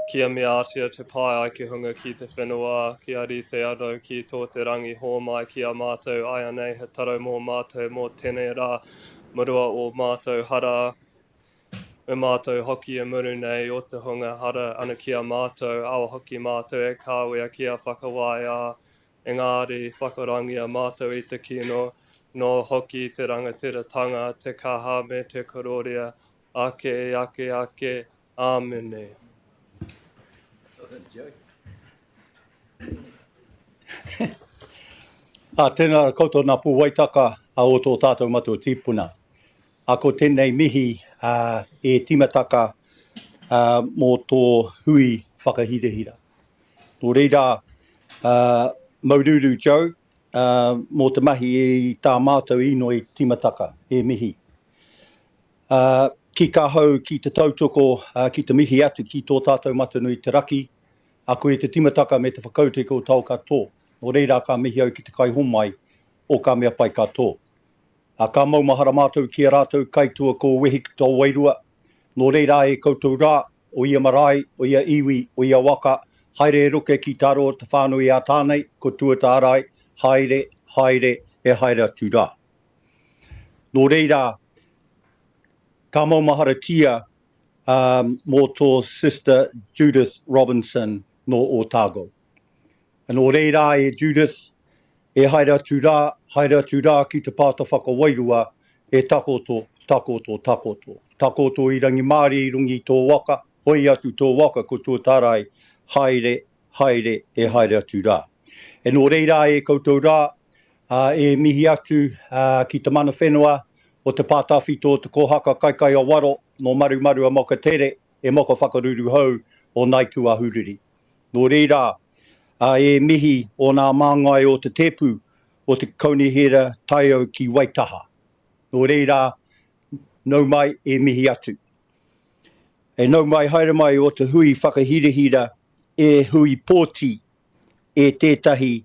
Kia mea atia te pai ai ki hunga ki te whenua, ki a rite anō ki tō te rangi hōmai ki a mātou ai anei he taro mō mātou mō tēnei rā, murua o mātou hara, me mātou hoki e muru nei o te hunga hara ana ki a mātou, awa hoki mātou e kāwea ki a whakawaia, engāri whakarangi a mātou i te kino, no hoki te rangatiratanga, te kaha me te kororia, ake, āmene. Tēnā koutou nā pū waitaka a o tō tātou matua tīpuna. A ko tēnei mihi e timataka mō tō hui whakahirehira. Nō reira, Maururu Joe, mō te mahi e tā mātou ino i timataka, e mihi. Ki ka hau ki te tautoko, ki te mihi atu ki tō tātou matanui te raki, a koe te timataka me te whakauteko tau katoa. Nō reira ka mihi au ki te kai homai o ka mea pai katoa. Ka maumahara mātou ki a rātou kaitua ko wehi tō wairua. Nō reira e koutou rā, o ia marae, o ia iwi, o ia waka, haere e roke ki tāro te whānui a tānei, ko tua tā rai, haere, e haere atu rā. Nō reira, ka maumahara tia mō tō sister Judith Robinson no Otago. Nō reira e Judith, e haere atu rā ki te pāta whakawairua e takoto. Takoto i rangi Māori i rungi tō waka, hoi atu tō waka ko tō tārai, haere, e haere atu rā. E nō reira e koutou rā, e mihi atu ki te mana whenua o te pātawhito te kohaka kaikai a waro no maru a moka tere, e moka whakaruru hau o nai tu a huriri. Nō reira, e mihi o nā māngai o te tepu o te kaunihera taiao ki Waitaha. Nō reira, nau mai e mihi atu. E nau mai haere mai o te hui whakahirehira e hui pōti e tētahi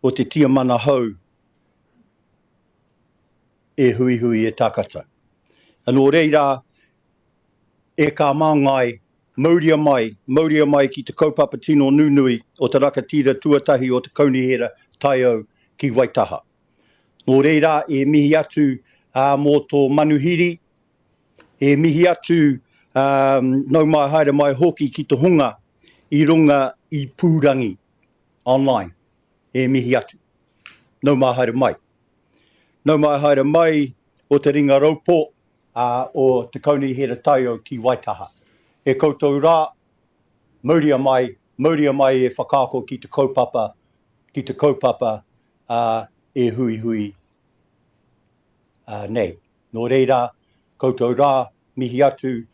o te tiamana hau e hui e tākata. Nō reira, e ka māngai mauria mai ki te kaupapa tino nunui o te rakatira tuatahi o te kaunihera taiao ki Waitaha. Nō reira, e mihi atu mō tō manuhiri, e mihi atu nau mai haere mai hoki ki te hunga i runga i pūrangi online, e mihi atu. Nau mai haere mai. Nau mai haere mai o te ringa raupo o te kaunihera taiao ki Waitaha. E koutou rā, mauria mai e whakaako ki te kaupapa e hui nei. Nō reira, koutou rā, mihi atu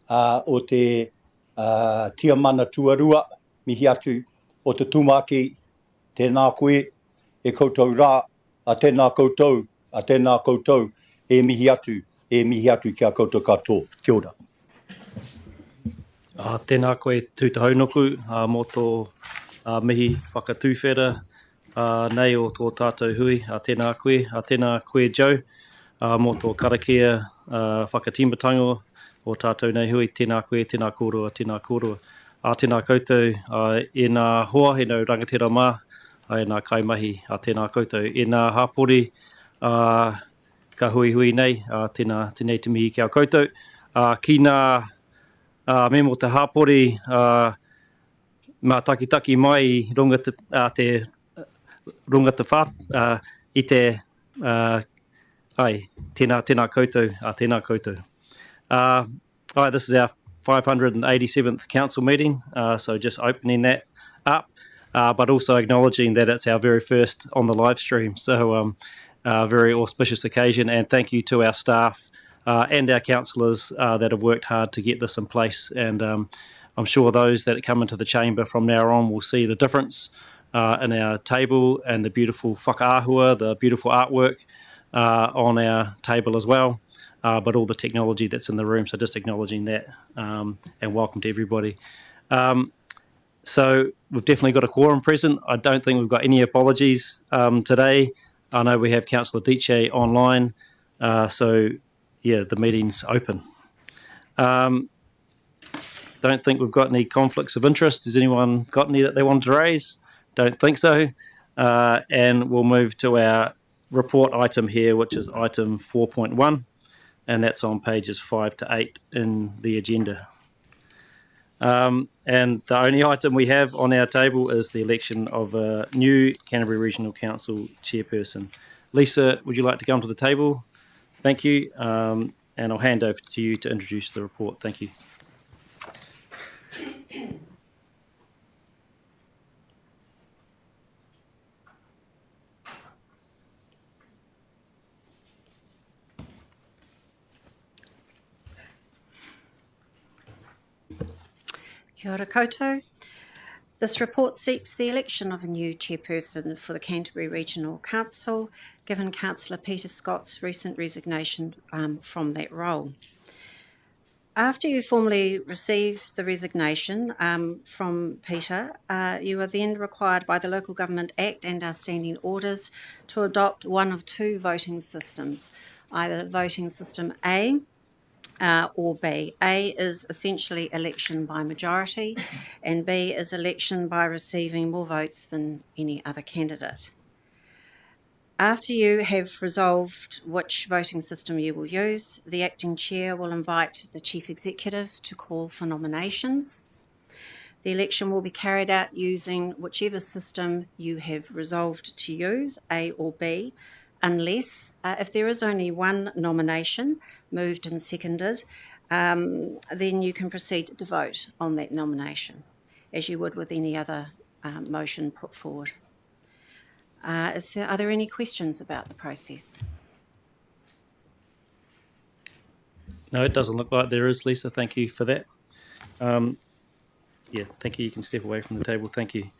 o te tiamana tuarua, mihi atu o te tumaki, tēnā koe, e koutou rā, a tēnā koutou, e mihi atu kia koutou katoa. Kia ora. Tēnā koe tūtahaunoku mō tō mihi whakatūwhera nei o tō tātou hui. Tēnā koe Joe mō tō Karakia whakatimatango o tātou nei hui. Tēnā koe, tēnā kōrua. Tēnā koutou e nā hoa, e nau rangatira mā, e nā kaimahi. Tēnā koutou e nā hapori ka hui nei. Tēnei te mihi kia koutou. Ki nā me mo te hapori mā taki mai i runga te whā, i te tēnā koutou. This is our 587th council meeting, so just opening that up, but also acknowledging that it's our very first on the live stream. So very auspicious occasion, and thank you to our staff and our councillors that have worked hard to get this in place. And I'm sure those that come into the chamber from now on will see the difference in our table and the beautiful whakaahua, the beautiful artwork on our table as well, but all the technology that's in the room. So just acknowledging that, and welcome to everybody. So we've definitely got a quorum present. I don't think we've got any apologies today. I know we have Councillor Diche online, so yeah, the meeting's open. Don't think we've got any conflicts of interest. Has anyone got any that they want to raise? Don't think so. And we'll move to our report item here, which is item 4.1, and that's on pages 5 to 8 in the agenda. And the only item we have on our table is the election of a new Canterbury Regional Council chairperson. Lisa, would you like to come to the table? Thank you. And I'll hand over to you to introduce the report. Thank you. Kia ora koutou. This report seeks the election of a new chairperson for the Canterbury Regional Council, given Councillor Peter Scott's recent resignation from that role. After you formally receive the resignation from Peter, you are then required by the Local Government Act and our standing orders to adopt one of two voting systems, either voting system A or B. A is essentially election by majority, and B is election by receiving more votes than any other candidate. After you have resolved which voting system you will use, the acting chair will invite the chief executive to call for nominations. The election will be carried out using whichever system you have resolved to use, A or B, unless, if there is only one nomination moved and seconded, then you can proceed to vote on that nomination, as you would with any other motion put forward. Are there any questions about the process? No, it doesn't look like there is, Lisa. Thank you for that. Yeah, thank you. You can step away from the table. Thank you.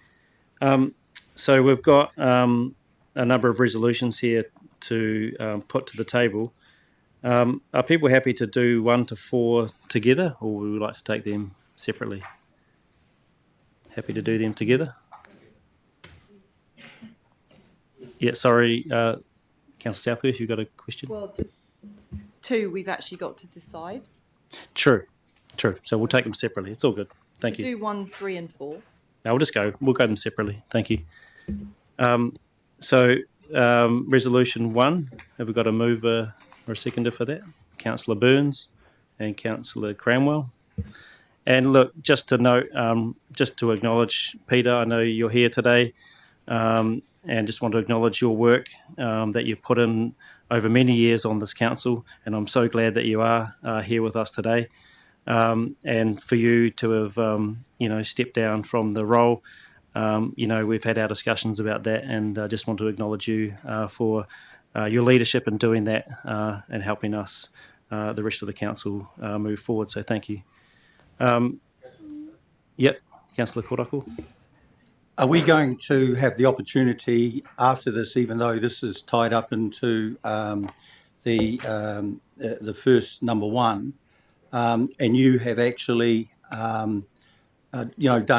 So we've got a number of resolutions here to put to the table. Are people happy to do 1 to 4 together, or would we like to take them separately? Happy to do them together? Yeah, sorry, Councillor Southworth, you've got a question? Well, just 2 we've actually got to decide. True. So we'll take them separately. It's all good. Thank you. Do 1, 3 and 4. No, we'll go them separately. Thank you. So resolution 1, have we got a mover or a seconder for that? Councillor Burns and Councillor Cranwell. And look, just to note, just to acknowledge, Peter, I know you're here today, and just want to acknowledge your work that you've put in over many years on this council, and I'm so glad that you are here with us today. And for you to have, stepped down from the role, we've had our discussions about that, and I just want to acknowledge you for your leadership in doing that and helping us, the rest of the council, move forward. So thank you. Yep, Councillor Korako. Are we going to have the opportunity after this, even though this is tied up into the first number 1, and you have actually, done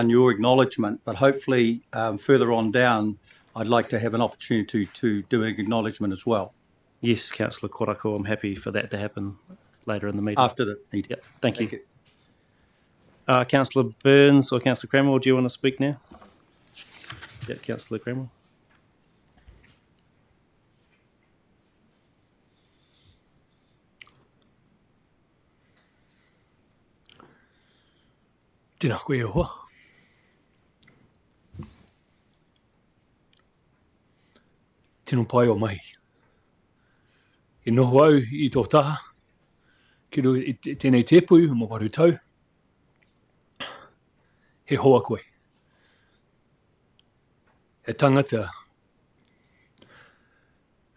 your acknowledgement, but hopefully further on down, I'd like to have an opportunity to do an acknowledgement as well. Yes, Councillor Korako, I'm happy for that to happen later in the meeting. After the meeting. Yep, thank you. Councillor Burns or Councillor Cranwell, do you want to speak now? Yeah, Councillor Cranwell. Tēnā koe e hoa. Tēnā pai o mai. E noho au i tō taha. Kiro i tēnei tēpū mo waru tau. He hoa koe. He tangata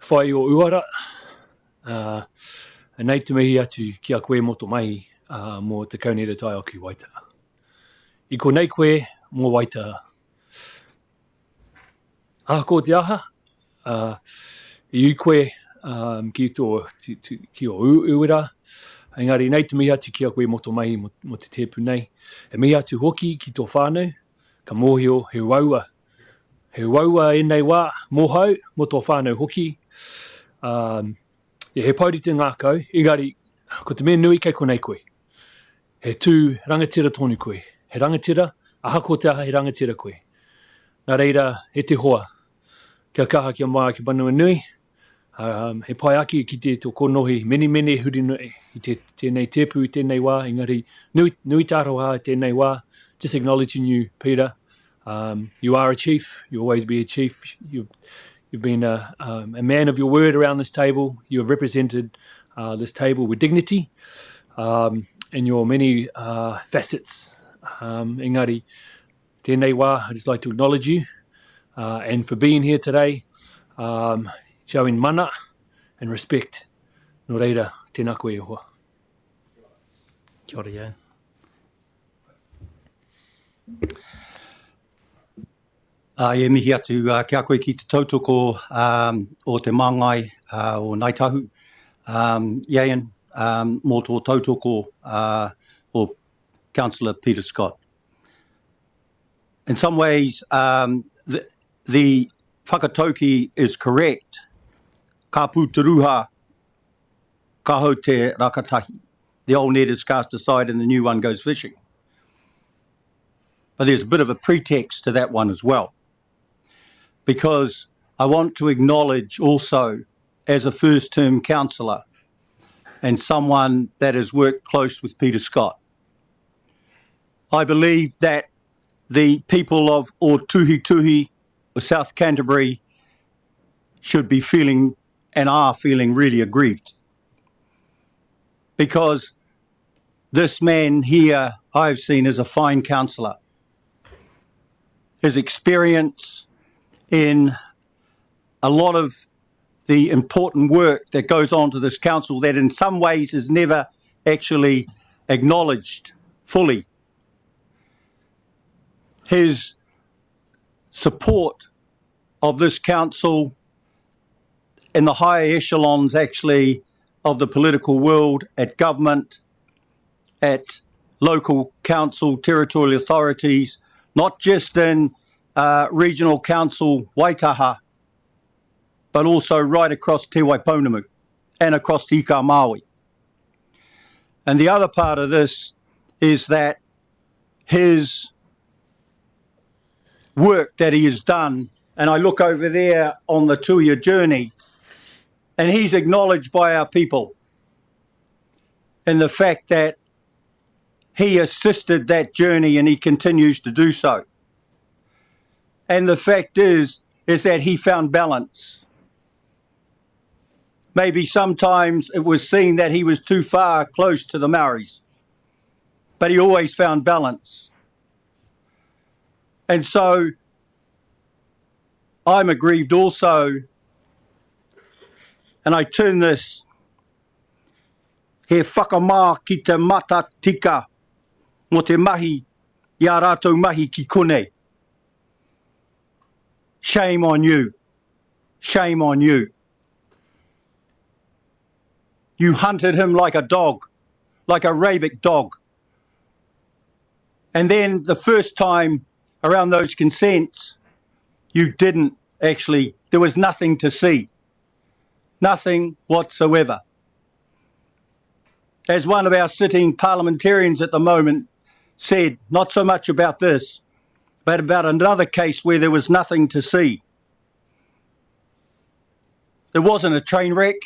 whai o uara. Nei te mihi atu ki a koe moto mai mo te kaunera tai o ki Waitaha. I ko nei koe mo Waitaha. Ko te aha. I u koe ki o uira. Engari nei te mihi atu ki a koe moto mai mo te tēpū nei. E mihi atu hoki ki tō whānau. Ka mōhio he waua. He waua e nei wā mōhau mo tō whānau hoki. He paurite ngā kau. Engari, ko te mea nui kei ko nei koe. he tū rangatira tonu koe. He rangatira, aha ko te aha he rangatira koe. Nā reira, he te hoa. Kia kaha kia maa ki Banua Nui. He pai aki ki te tō konohi mene huri nui i tēnei tepu i tēnei wā, engari nui tāro ha i tēnei wā. Just acknowledging you, Peter. You are a chief. You always be a chief. You've been a man of your word around this table. You have represented this table with dignity in your many facets. Engari, tēnei wā, I'd just like to acknowledge you and for being here today, showing mana and respect. Nō reira, tēnā koe e hoa. Kia ora, ia. E mihi atu kia koe ki te tautoko o te māngai o Naitahu. Iain, mō tō tautoko o Councillor Peter Scott. In some ways, the whakatauki is correct. Ka pūturuha, ka hau te rakatahi. The old net is cast aside and the new one goes fishing. But there's a bit of a pretext to that one as well. Because I want to acknowledge also, as a first-term councillor and someone that has worked close with Peter Scott, I believe that the people of Tuhi or South Canterbury should be feeling and are feeling really aggrieved. Because this man here I've seen as a fine councillor. His experience in a lot of the important work that goes on to this council that in some ways is never actually acknowledged fully. His support of this council in the higher echelons actually of the political world, at government, at local council, territorial authorities, not just in regional council Waitaha, but also right across Te Waipounamu and across Te Ika Māui. And the other part of this is that his work that he has done, and I look over there on the two-year journey, and he's acknowledged by our people in the fact that he assisted that journey and he continues to do so. And the fact is that he found balance. Maybe sometimes it was seen that he was too far close to the Maoris, but he always found balance. And so I'm aggrieved also, and I turn this, he whakamā ki te mata tika mo te mahi, i a rātou mahi ki kone. Shame on you. Shame on you. You hunted him like a dog, like a rabic dog. And then the first time around those consents, you didn't actually, there was nothing to see. Nothing whatsoever. As one of our sitting parliamentarians at the moment said, not so much about this, but about another case where there was nothing to see. There wasn't a train wreck.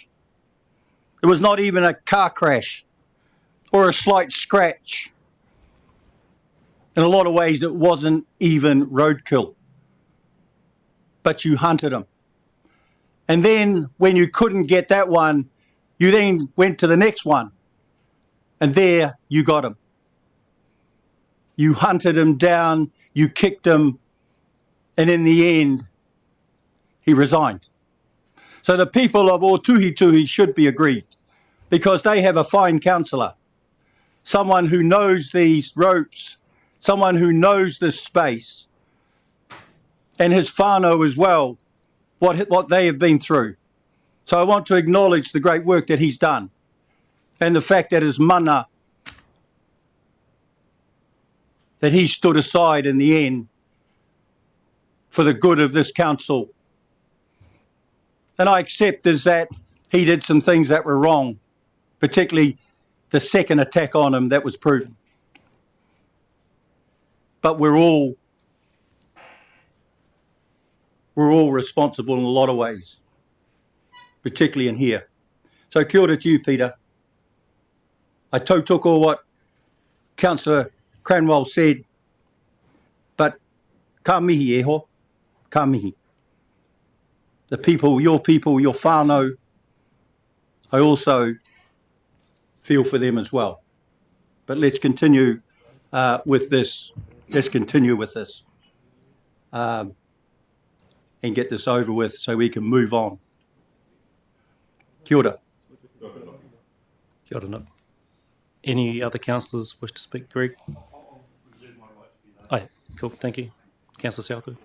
There was not even a car crash or a slight scratch. In a lot of ways, it wasn't even roadkill. But you hunted him. And then when you couldn't get that one, you then went to the next one. And there you got him. You hunted him down, you kicked him, and in the end, he resigned. So the people of Tuhi should be aggrieved because they have a fine councillor, someone who knows these ropes, someone who knows this space, and his whānau as well, what they have been through. So I want to acknowledge the great work that he's done and the fact that his mana, that he stood aside in the end for the good of this council. And I accept is that he did some things that were wrong, particularly the second attack on him that was proven. but we're all responsible in a lot of ways, particularly in here. So kia ora to you, Peter. I tautoko what Councillor Cranwell said, but ka mihi e ho, ka mihi. The people, your whānau, I also feel for them as well. But let's continue with this. Let's continue with this and get this over with so we can move on. Kia ora. Kia ora, Nick. Any other councillors wish to speak, Greg? Oh, yeah. Cool, thank you. Councillor Southwood.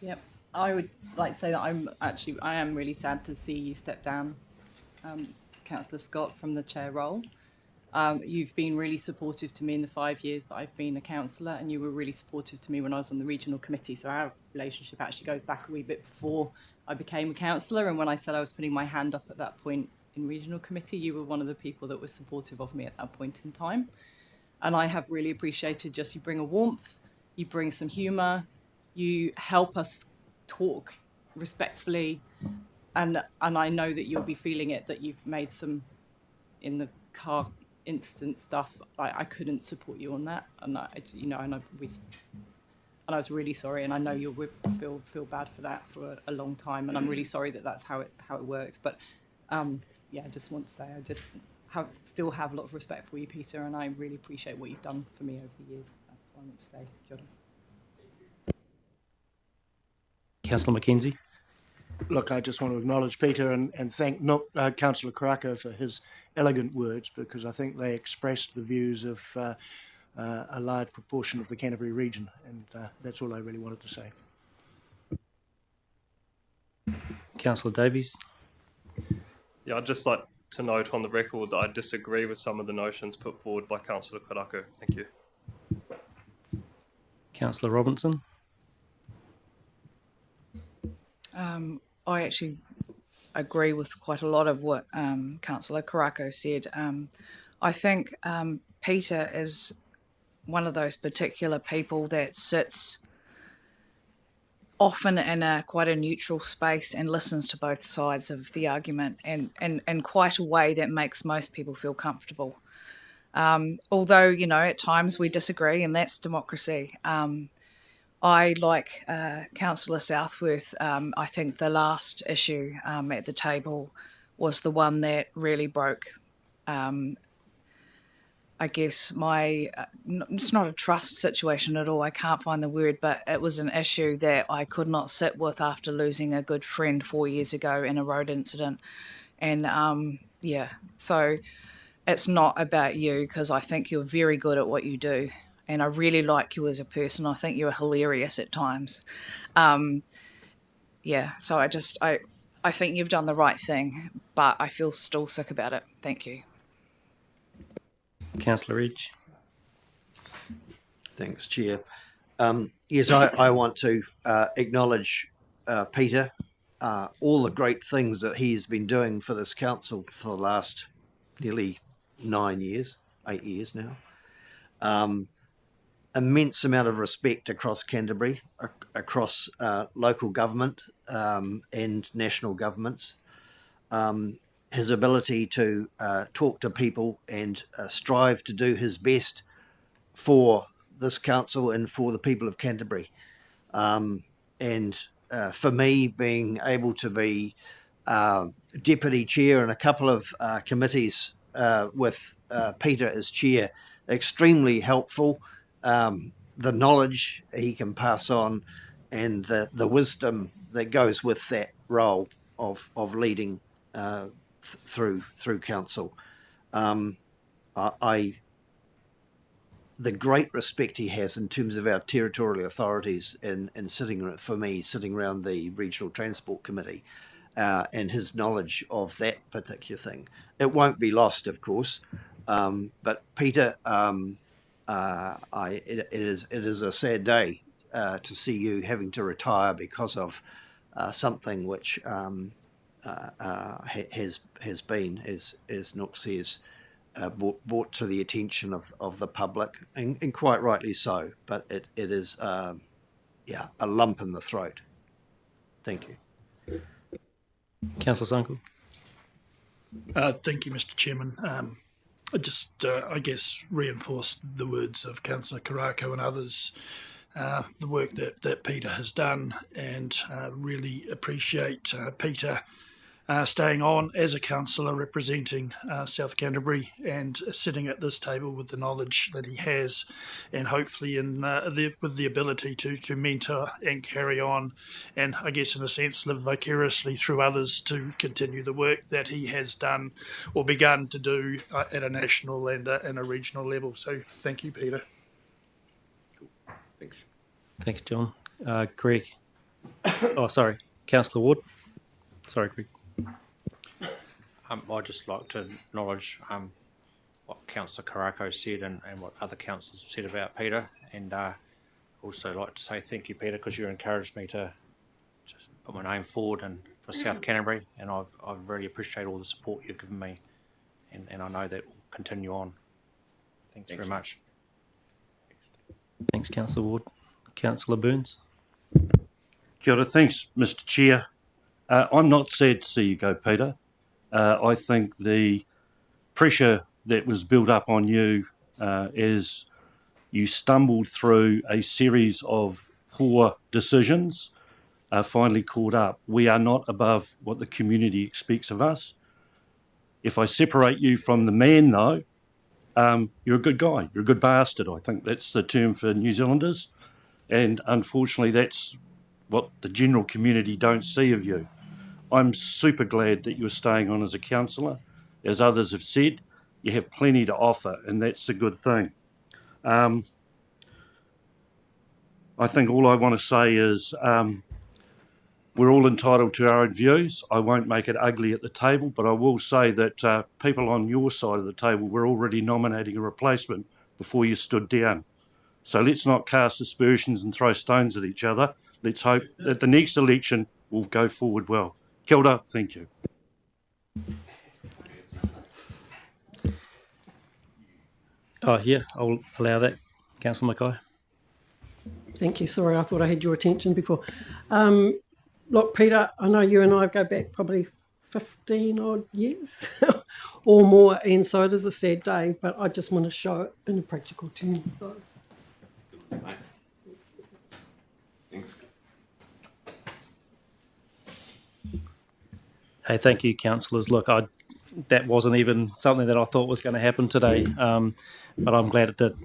Yep. I would like to say that I am really sad to see you step down, Councillor Scott, from the chair role. You've been really supportive to me in the 5 years that I've been a councillor, and you were really supportive to me when I was on the regional committee. So our relationship actually goes back a wee bit before I became a councillor. And when I said I was putting my hand up at that point in regional committee, you were one of the people that was supportive of me at that point in time. And I have really appreciated just you bring a warmth, you bring some humour, you help us talk respectfully, and I know that you'll be feeling it, that you've made some in the car instant stuff. I couldn't support you on that, and I was really sorry, and I know you'll feel bad for that for a long time, and I'm really sorry that that's how it works. But yeah, I just want to say I just still have a lot of respect for you, Peter, and I really appreciate what you've done for me over the years. That's what I want to say. Kia ora. Councillor Mackenzie. Look, I just want to acknowledge Peter and thank Councillor Karakia for his elegant words, because I think they expressed the views of a large proportion of the Canterbury region, and that's all I really wanted to say. Councillor Davies. Yeah, I'd just like to note on the record that I disagree with some of the notions put forward by Councillor Karakia. Thank you. Councillor Robinson. I actually agree with quite a lot of what Councillor Karakia said. I think Peter is one of those particular people that sits often in quite a neutral space and listens to both sides of the argument, and in quite a way that makes most people feel comfortable. Although, you know, at times we disagree, and that's democracy. I, like Councillor Southworth, I think the last issue at the table was the one that really broke, I guess, it's not a trust situation at all, I can't find the word, but it was an issue that I could not sit with after losing a good friend 4 years ago in a road incident. And yeah, so it's not about you, because I think you're very good at what you do. And I really like you as a person. I think you're hilarious at times. Yeah, so I think you've done the right thing, but I feel still sick about it. Thank you. Councillor Edge. Thanks, Chair. Yes, I want to acknowledge Peter, all the great things that he has been doing for this council for the last nearly 8 years now. Immense amount of respect across Canterbury, across local government and national governments. His ability to talk to people and strive to do his best for this council and for the people of Canterbury. And for me, being able to be deputy chair in a couple of committees with Peter as chair, extremely helpful. The knowledge he can pass on and the wisdom that goes with that role of leading through council. The great respect he has in terms of our territorial authorities and sitting around the Regional Transport Committee and his knowledge of that particular thing. It won't be lost, of course, but Peter, it is a sad day to see you having to retire because of something which has been, as Nook says, brought to the attention of the public, and quite rightly so. But it is, a lump in the throat. Thank you. Councillor Sanku. Thank you, Mr. Chairman. I guess, reinforce the words of Councillor Karakia and others, the work that Peter has done, and really appreciate Peter staying on as a councillor representing South Canterbury and sitting at this table with the knowledge that he has, and hopefully with the ability to mentor and carry on, and I guess in a sense live vicariously through others to continue the work that he has done or begun to do at a national and a regional level. So thank you, Peter. Thanks. Thanks, John. Greg. Sorry, Councillor Ward. Sorry, Greg. I'd just like to acknowledge what Councillor Karakia said and what other councillors have said about Peter, and also like to say thank you, Peter, because you encouraged me to just put my name forward and for South Canterbury, and I really appreciate all the support you've given me, and I know that will continue on. Thanks very much. Thanks, Councillor Ward. Councillor Burns. Kia ora, thanks, Mr. Chair. I'm not sad to see you go, Peter. I think the pressure that was built up on you as you stumbled through a series of poor decisions finally caught up. We are not above what the community expects of us. If I separate you from the man, though, you're a good guy. You're a good bastard, I think that's the term for New Zealanders. And unfortunately, that's what the general community don't see of you. I'm super glad that you're staying on as a councillor. As others have said, you have plenty to offer, and that's a good thing. I think all I want to say is we're all entitled to our own views. I won't make it ugly at the table, but I will say that people on your side of the table were already nominating a replacement before you stood down. So let's not cast aspersions and throw stones at each other. Let's hope that the next election will go forward well. Kia ora, thank you. Yeah, I'll allow that. Councillor Mackay. Thank you. Sorry, I thought I had your attention before. Look, Peter, I know you and I go back probably 15 odd years or more, and so it is a sad day, but I just want to show it in a practical terms. So. Thanks. Hey, thank you, councillors. Look, that wasn't even something that I thought was going to happen today, but I'm glad it did.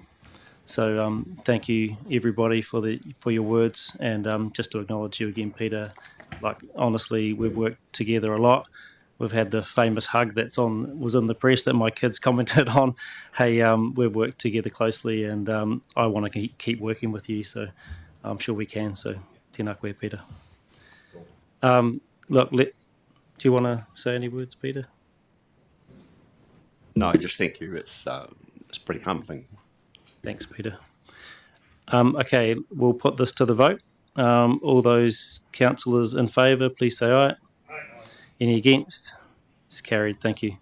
So thank you, everybody, for your words, and just to acknowledge you again, Peter. Like, honestly, we've worked together a lot. We've had the famous hug was in the press that my kids commented on. Hey, we've worked together closely, and I want to keep working with you, so I'm sure we can. So, tēnā koe, Peter. Look, do you want to say any words, Peter? No, just thank you. It's pretty humbling. Thanks, Peter. Okay, we'll put this to the vote. All those councillors in favour, please say aye. Aye. Any against? It's carried. Thank you.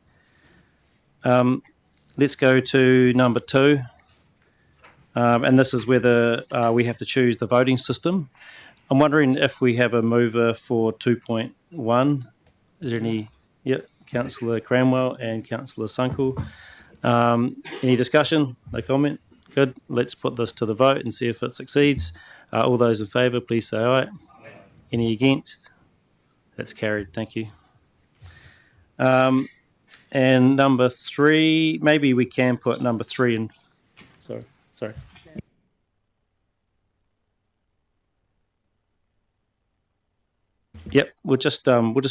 Let's go to number 2. And this is whether we have to choose the voting system. I'm wondering if we have a mover for 2.1. Is there any? Yep, Councillor Cranwell and Councillor Sunkel. Any discussion? No comment? Good. Let's put this to the vote and see if it succeeds. All those in favour, please say aye. Any against? That's carried. Thank you. And number 3, maybe we can put number 3 in. Sorry. Yep, we'll just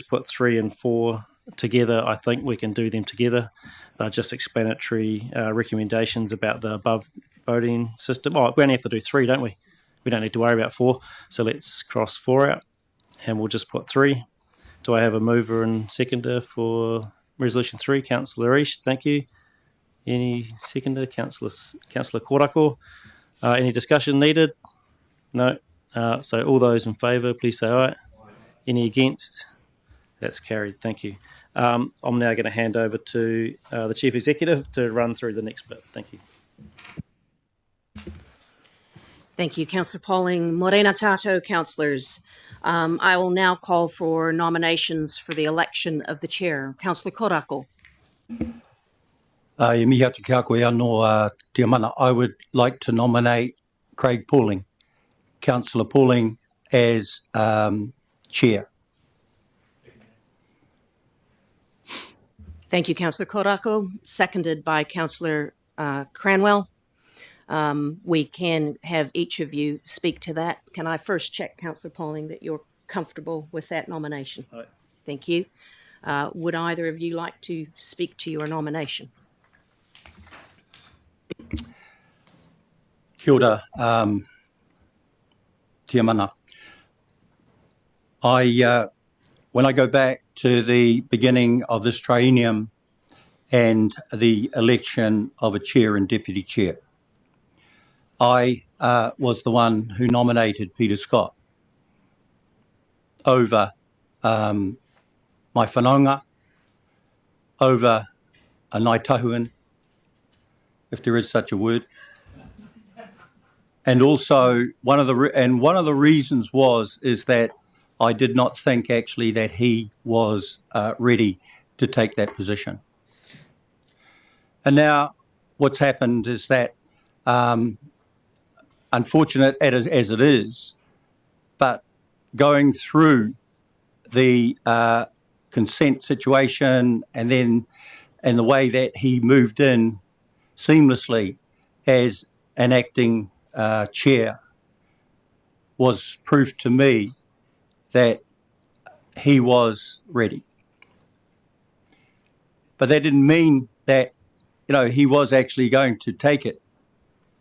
put 3 and 4 together. I think we can do them together. They're just explanatory recommendations about the above voting system. Oh, we only have to do 3, don't we? We don't need to worry about 4. So let's cross 4 out, and we'll just put 3. Do I have a mover and seconder for resolution 3? Councillor East, thank you. Any seconder? Councillor Korako. Any discussion needed? No. So all those in favour, please say aye. Any against? That's carried. Thank you. I'm now going to hand over to the Chief Executive to run through the next bit. Thank you. Thank you, Councillor Pauling. Morena tātou, councillors. I will now call for nominations for the election of the chair. Councillor Korako. E mihi atu ki a koe anō te mana. I would like to nominate Craig Pauling, Councillor Pauling, as chair. Thank you, Councillor Korako. Seconded by Councillor Cranwell. We can have each of you speak to that. Can I first check, Councillor Pauling, that you're comfortable with that nomination? Aye. Thank you. Would either of you like to speak to your nomination? Kia ora, te mana. When I go back to the beginning of this triennium and the election of a chair and deputy chair, I was the one who nominated Peter Scott over my whanaunga, over a Ngaitahuan, if there is such a word. And also one of the reasons is that I did not think actually that he was ready to take that position. And now what's happened is that, unfortunate as it is, but going through the consent situation and the way that he moved in seamlessly as an acting chair was proof to me that he was ready. But that didn't mean that, he was actually going to take it.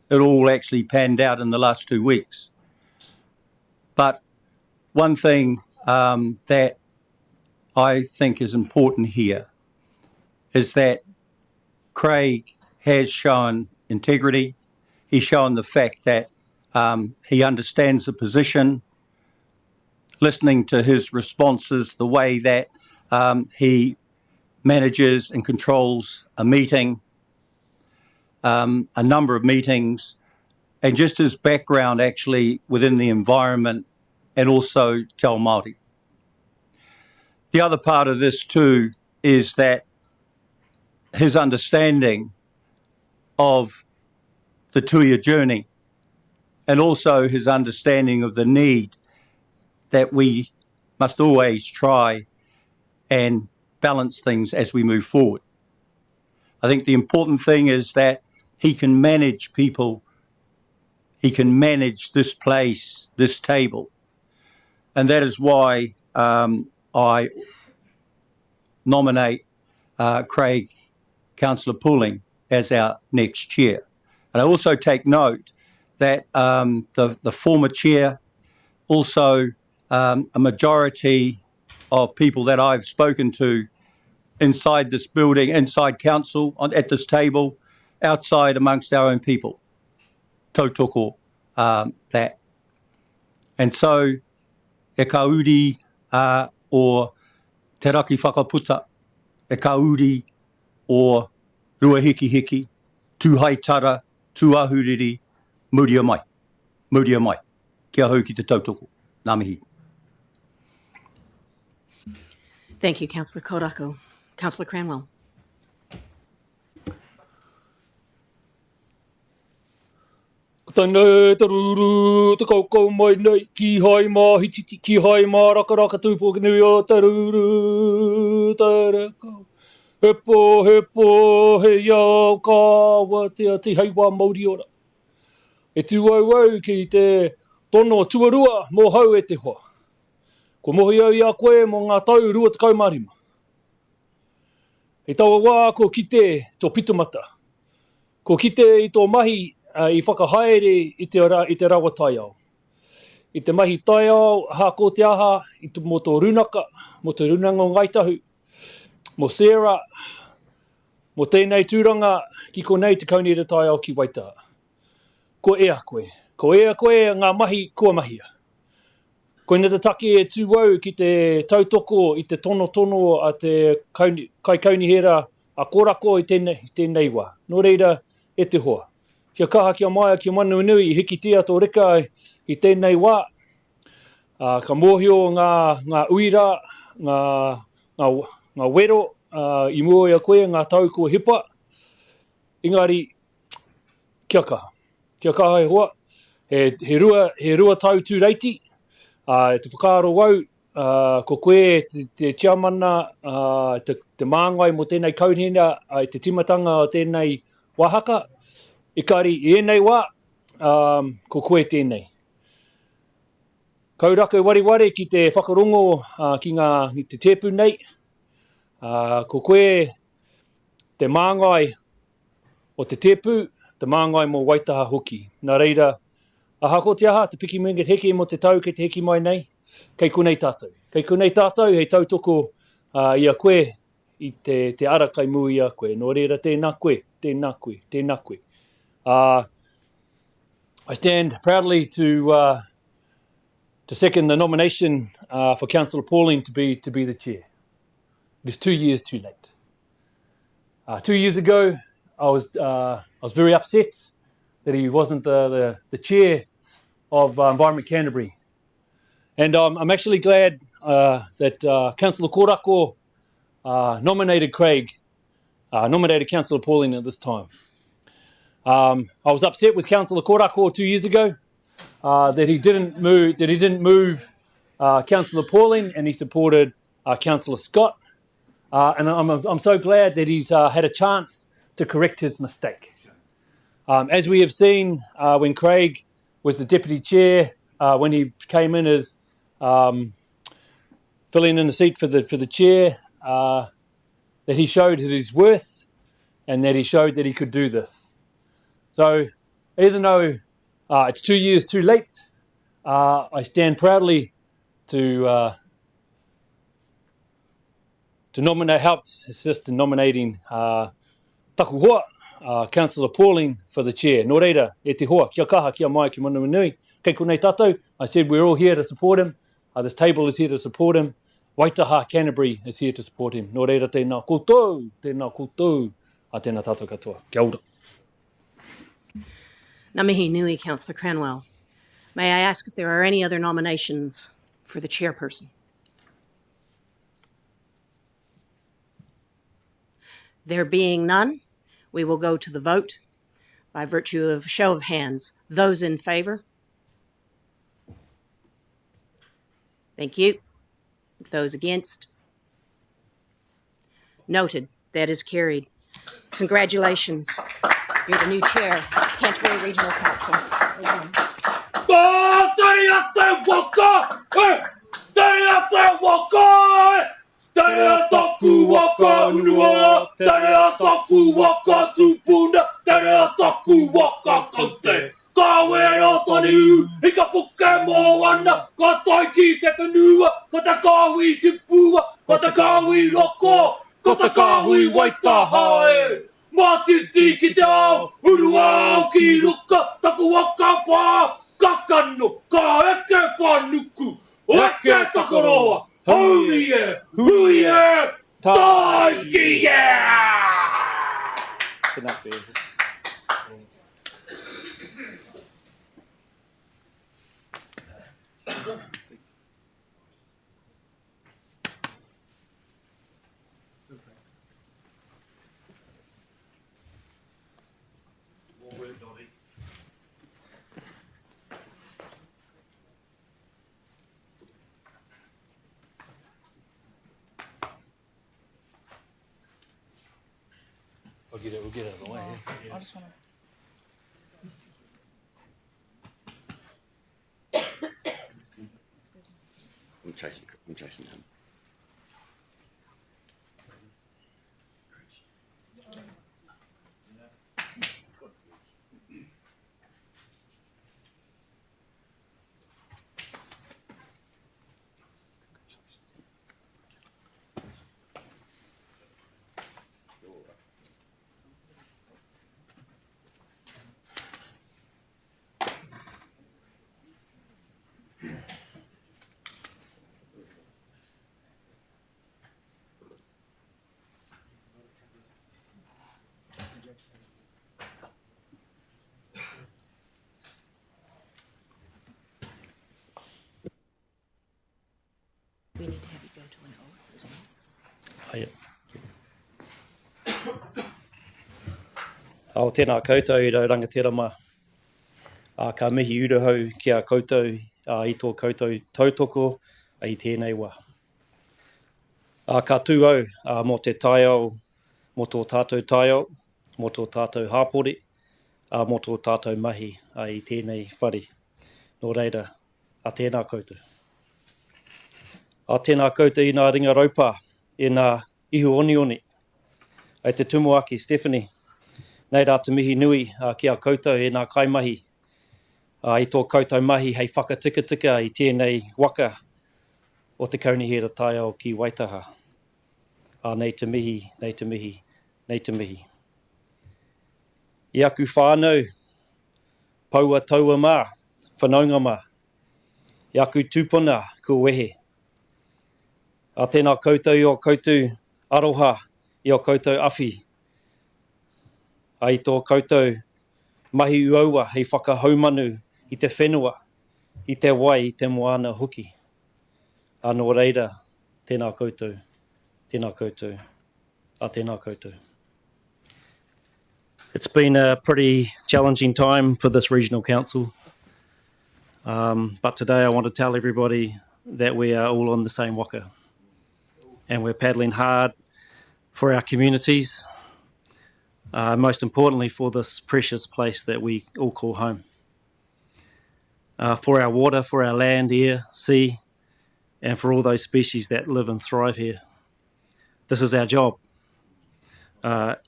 It all actually panned out in the last 2 weeks. But one thing that I think is important here is that Craig has shown integrity. He's shown the fact that he understands the position, listening to his responses, the way that he manages and controls a meeting, a number of meetings, and just his background actually within the environment and also Te Ao Māori. The other part of this too is that his understanding of the Tuia journey and also his understanding of the need that we must always try and balance things as we move forward. I think the important thing is that he can manage people, he can manage this place, this table, and that is why I nominate Craig, Councillor Pauling, as our next chair. And I also take note that the former chair, also a majority of people that I've spoken to inside this building, inside council, at this table, outside amongst our own people, tautoko that. And so, e kauri o te raki whakaputa, e kauri o rua hiki hiki, tū haitara, tū ahuriri, muria mai, kia hau ki te tautoko. Ngā mihi. Thank you, Councillor Korako. Councillor Cranwell. Tēnei te ruru, te kaukau mai nei, ki hai mā hititi, ki hai mā raka tūpo ki nui o te ruru, te rekau. He po, he iau, kāwa, te heiwa Māori ora. E tū au ki te tono tuarua, mō hau e te hoa. Ko mohi au i a koe mō ngā tau rua te kaumarima. E taua wā ko kite tō pitumata. Ko kite i tō mahi i whakahaere i te rawa taiao. I te mahi taiao, hako te aha, mō tō runaka, mō te runanga o Ngaitahu, mō Sarah, mō tēnei tūranga, ki konei te kaunere taiao ki Waitaha. Ko ea koe ngā mahi kua mahia. Koina te take e tūau ki te tautoko i te tono a te kai kaunihera a korako i tēnei wā. Nō reira, e te hoa. Kia kaha kia maia ki manuinui i hiki tia tō reka i tēnei wā. Ka mōhio ngā uira, ngā wero, i mua i a koe, ngā tau kua hipa. Engari, kia kaha. Kia kaha e hoa. He rua tau tū reiti. Te whakaaro wau, ko koe te tiamana, te māngai mo tēnei kauhina, te timatanga o tēnei wāhaka. Ikari, i enei wā, ko koe tēnei. Kauraka wariwari ki te whakarongo ki te tepu nei. Ko koe te māngai o te tepu, te māngai mo Waitaha hoki. Nā reira, ahako te aha, te piki mingat heke mo te tau kei te heki mai nei, kei konei tātou. Kei konei tātou, hei tautoko i a koe, i te ara kai mu i a koe. Nō reira, tēnā koe, tēnā koe, tēnā koe. I stand proudly to second the nomination for Councillor Pauling to be the chair. It is 2 years too late. 2 years ago, I was very upset that he wasn't the chair of Environment Canterbury, and I'm actually glad that Councillor Korako nominated Councillor Pauling at this time. I was upset with Councillor Korako 2 years ago that he didn't move Councillor Pauling, and he supported Councillor Scott. And I'm so glad that he's had a chance to correct his mistake. As we have seen when Craig was the deputy chair, when he came in as filling in the seat for the chair, that he showed his worth and that he showed that he could do this. So even though it's 2 years too late, I stand proudly to help assist in nominating taku hoa, Councillor Pauling for the chair. Nō reira, e te hoa, kia kaha, kia mai, ki mana nui. Kei konei tātou, I said we're all here to support him. This table is here to support him. Waitaha Canterbury is here to support him. Nō reira, tēnā koutou, a tēnā tātou katoa. Kia ora. Ngā mihi nui, Councillor Cranwell. May I ask if there are any other nominations for the chairperson? There being none, we will go to the vote by virtue of show of hands. Those in favour? Thank you. Those against? Noted. That is carried. Congratulations. You're the new chair of Canterbury Regional Council. Tarea taku waka unua, tarea taku waka tupuna, tarea taku waka kaute. Ka wera tani u, I ka puke mō ana, ka taiki te whenua, ka ta kāhui tipua, ka ta kāhui roko, ka ta kāhui Waitaha e. Mā titi ki te ao, urua au ki ruka, taku waka pā, ka kano, ka eke panuku, eke takaroa. Holy yeah! Hui yeah! Taiki yeah! We'll get it out of the way. I just want to. I'm chasing him. Haia. Ao tēnā koutou I rau rangatira mā. Ka mihi urahau ki a koutou I tō koutou tautoko I tēnei wā. Ka tū au mō te taiao, mō tō tātou taiao, mō tō tātou hāpori, mō tō tātou mahi I tēnei whare. Nō reira, a tēnā koutou. A tēnā koutou I ngā ringa raupā, I ngā ihu oni. Ai te tumuaki Stephanie, nei rā te mihi nui ki a koutou e ngā kaimahi. I tō koutou mahi hei whakatikatika I tēnei waka o te kaunihera taiao ki Waitaha. Nei te mihi, nei te mihi, nei te mihi. I aku whānau, paua taua mā, whanaunga mā. I aku tūpuna kua wehe. A tēnā koutou I o koutou aroha, I o koutou awhi. Ai tō koutou mahi uaua hei whakahaumanu I te whenua, I te wai, I te moana hoki. Nō reira, tēnā koutou, tēnā koutou, a tēnā koutou. It's been a pretty challenging time for this regional council. But today I want to tell everybody that we are all on the same waka. And we're paddling hard for our communities, most importantly for this precious place that we all call home. For our water, for our land, air, sea, and for all those species that live and thrive here. This is our job, and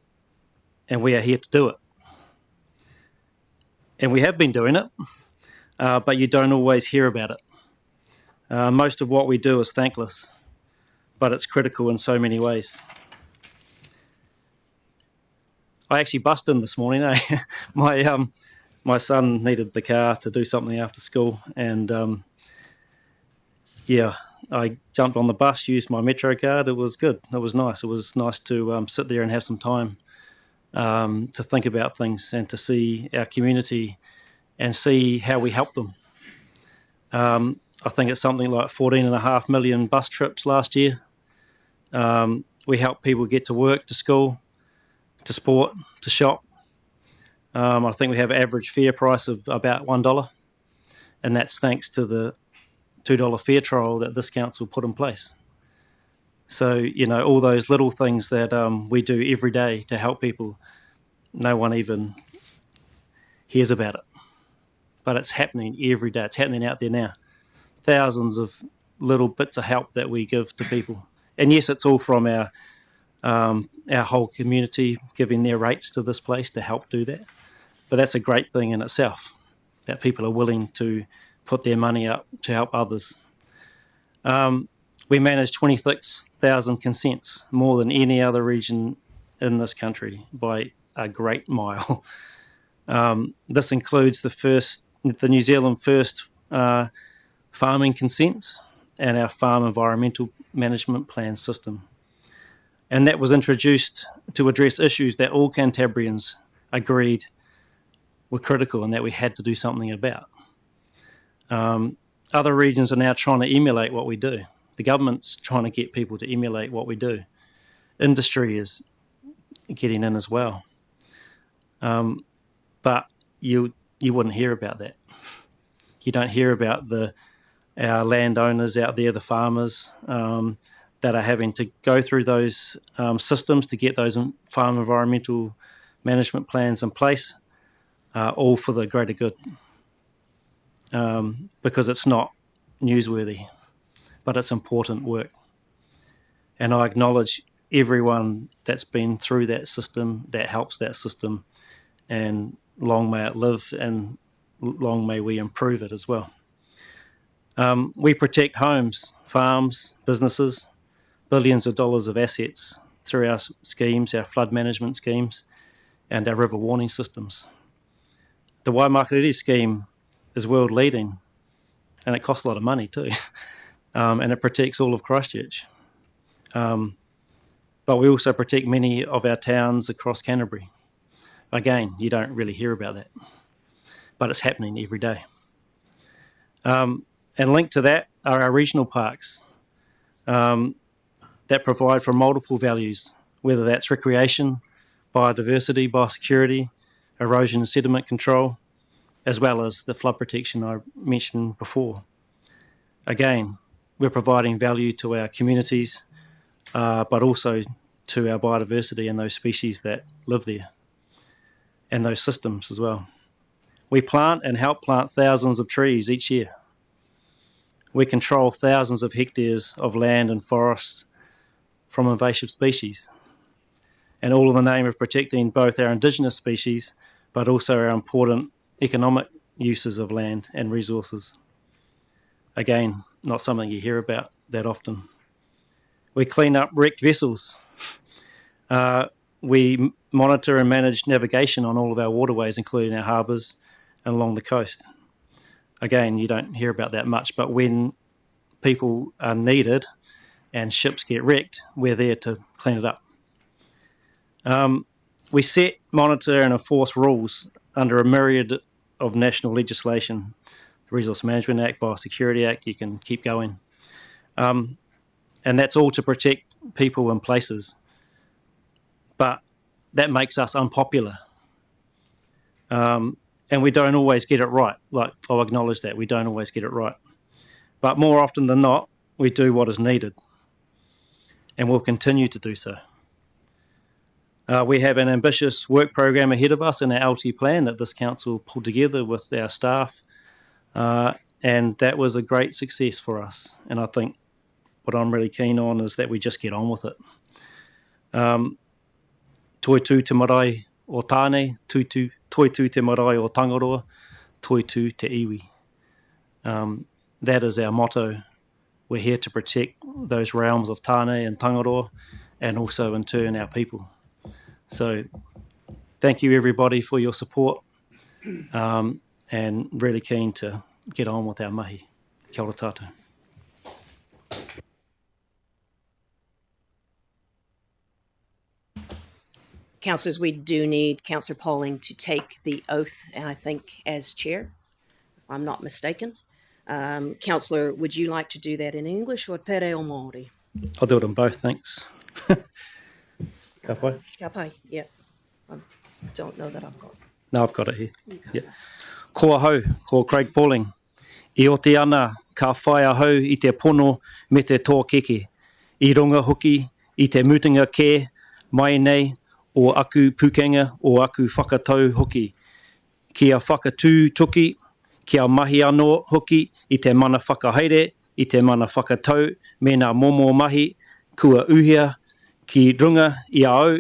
we are here to do it. And we have been doing it, but you don't always hear about it. Most of what we do is thankless, but it's critical in so many ways. I actually bussed in this morning. My son needed the car to do something after school, and I jumped on the bus, used my Metro card. It was good. It was nice. It was nice to sit there and have some time to think about things and to see our community and see how we help them. I think it's something like 14.5 million bus trips last year. We help people get to work, to school, to sport, to shop. I think we have an average fare price of about $1, and that's thanks to the $2 fare trial that this council put in place. So, all those little things that we do every day to help people, no one even hears about it. But it's happening every day. It's happening out there now. Thousands of little bits of help that we give to people. And yes, it's all from our whole community giving their rates to this place to help do that. But that's a great thing in itself, that people are willing to put their money up to help others. We manage 26,000 consents, more than any other region in this country by a great mile. This includes the New Zealand first farming consents and our farm environmental management plan system. And that was introduced to address issues that all Cantabrians agreed were critical and that we had to do something about. Other regions are now trying to emulate what we do. The government's trying to get people to emulate what we do. Industry is getting in as well. But you wouldn't hear about that. You don't hear about our landowners out there, the farmers, that are having to go through those systems to get those farm environmental management plans in place, all for the greater good. Because it's not newsworthy, but it's important work. And I acknowledge everyone that's been through that system, that helps that system, and long may it live, and long may we improve it as well. We protect homes, farms, businesses, billions of dollars of assets through our schemes, our flood management schemes, and our river warning systems. The Waimakariri scheme is world leading, and it costs a lot of money too, and it protects all of Christchurch. But we also protect many of our towns across Canterbury. Again, you don't really hear about that, but it's happening every day. And linked to that are our regional parks that that provide for multiple values, whether that's recreation, biodiversity, biosecurity, erosion and sediment control, as well as the flood protection I mentioned before. Again, we're providing value to our communities, but also to our biodiversity and those species that live there, and those systems as well. We plant and help plant thousands of trees each year. We control thousands of hectares of land and forests from invasive species, and all in the name of protecting both our indigenous species, but also our important economic uses of land and resources. Again, not something you hear about that often. We clean up wrecked vessels. We monitor and manage navigation on all of our waterways, including our harbours and along the coast. Again, you don't hear about that much, but when people are needed and ships get wrecked, we're there to clean it up. We set, monitor and enforce rules under a myriad of national legislation, the Resource Management Act, Biosecurity Act, you can keep going. And that's all to protect people and places. But that makes us unpopular. And we don't always get it right. Like, I'll acknowledge that, we don't always get it right. But more often than not, we do what is needed. And we'll continue to do so. We have an ambitious work program ahead of us in our LT plan that this council pulled together with our staff. And that was a great success for us. And I think what I'm really keen on is that we just get on with it. Toi tū te marae o tāne, toi tū te marae o Tangaroa, toi tū te iwi. That is our motto. We're here to protect those realms of tāne and Tangaroa, and also in turn our people. So thank you everybody for your support, and really keen to get on with our mahi. Kia ora tātou. Councillors, we do need Councillor Pauling to take the oath, I think, as chair, if I'm not mistaken. Councillor, would you like to do that in English or te reo Māori? I'll do it in both, thanks. Ka pai? Ka pai, yes. I don't know that I've got. No, I've got it here. Yeah. Ko ahau, ko Craig Pauling. I o te ana, ka whai ahau i te pono me te tō keke. I runga hoki, i te mutinga kē, mai nei, o aku pukenga, o aku whakatau hoki. Kia whakatū tuki, kia mahi anō hoki, i te mana whakahaere, i te mana whakatau, me nā momo mahi, kua uhia, ki runga i au,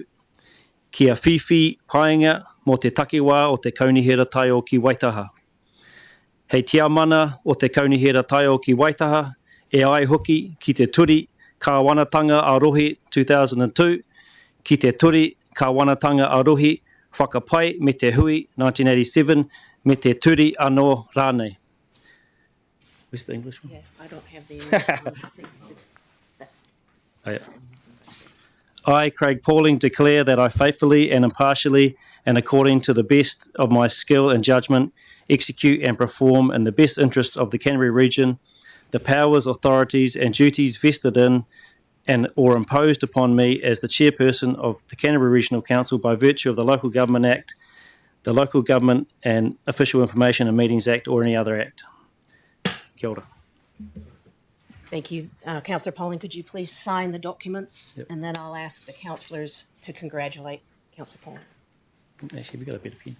kia whiwhi paenga mo te takiwā o te kaunihera tai o ki Waitaha. Hei tia mana o te kaunihera tai o ki Waitaha, e ai hoki ki te turi Kāwanatanga a Rohi 2002, ki te turi Kāwanatanga a Rohi whakapai me te hui 1987, me te turi anō rānei. Where's the English one? Yeah, I don't have the English one. I think it's that. Oh, yeah. I, Craig Pauling, declare that I faithfully and impartially and according to the best of my skill and judgment execute and perform in the best interests of the Canterbury region the powers, authorities and duties vested in and or imposed upon me as the chairperson of the Canterbury Regional Council by virtue of the Local Government Act, the Local Government and Official Information and Meetings Act or any other act. Kia ora. Thank you. Councillor Pauling, could you please sign the documents? Yep. And then I'll ask the councillors to congratulate Councillor Pauling. Actually, we got a better pen.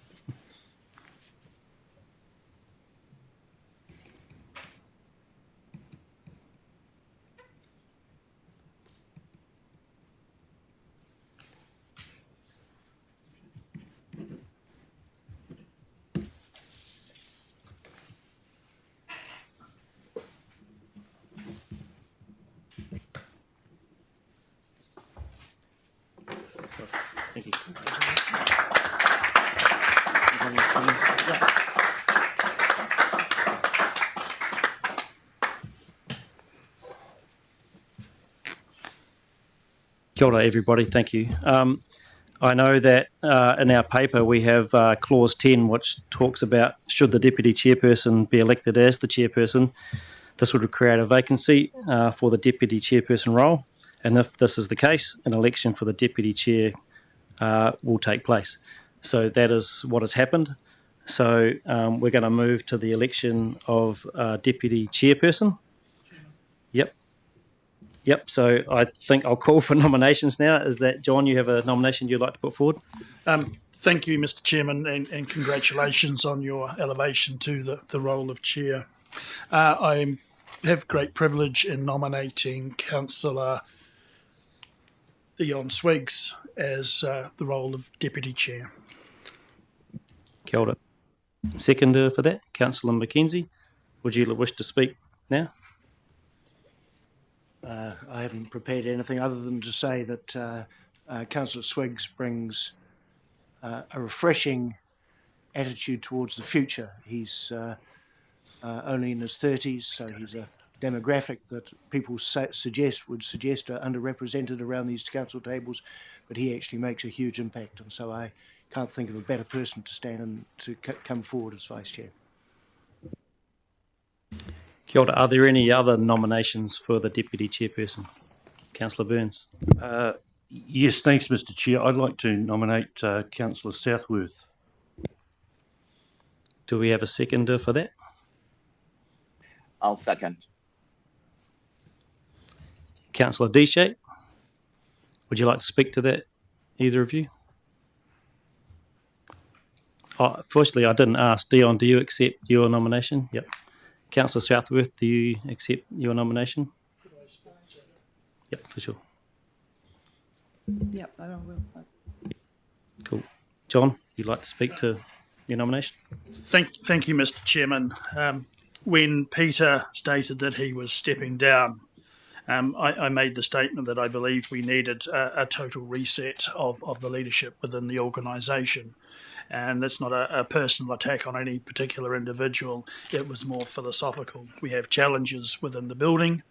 Thank you. Kia ora, everybody. Thank you. I know that in our paper we have clause 10, which talks about should the deputy chairperson be elected as the chairperson, this would create a vacancy for the deputy chairperson role. And if this is the case, an election for the deputy chair will take place. So that is what has happened. So we're going to move to the election of deputy chairperson. Yep. So I think I'll call for nominations now. Is that, John, you have a nomination you'd like to put forward? Thank you, Mr. Chairman, and congratulations on your elevation to the role of chair. I have great privilege in nominating Councillor Dion Swiggs as the role of deputy chair. Kia ora. Seconder for that, Councillor Mackenzie. Would you wish to speak now? I haven't prepared anything other than to say that Councillor Swiggs brings a refreshing attitude towards the future. He's only in his 30s, so he's a demographic that people would suggest are underrepresented around these council tables, but he actually makes a huge impact, and so I can't think of a better person to stand and to come forward as vice chair. Kia ora. Are there any other nominations for the deputy chairperson? Councillor Burns. Yes, thanks, Mr. Chair. I'd like to nominate Councillor Southworth. Do we have a seconder for that? I'll second. Councillor Deshay. Would you like to speak to that, either of you? Firstly, I didn't ask. Dion, do you accept your nomination? Yep. Councillor Southworth, do you accept your nomination? Yep, for sure. Yep, I will. Cool. John, you'd like to speak to your nomination? Thank you, Mr. Chairman. When Peter stated that he was stepping down, I made the statement that I believed we needed a total reset of the leadership within the organisation. And that's not a personal attack on any particular individual. It was more philosophical. We have challenges within the building.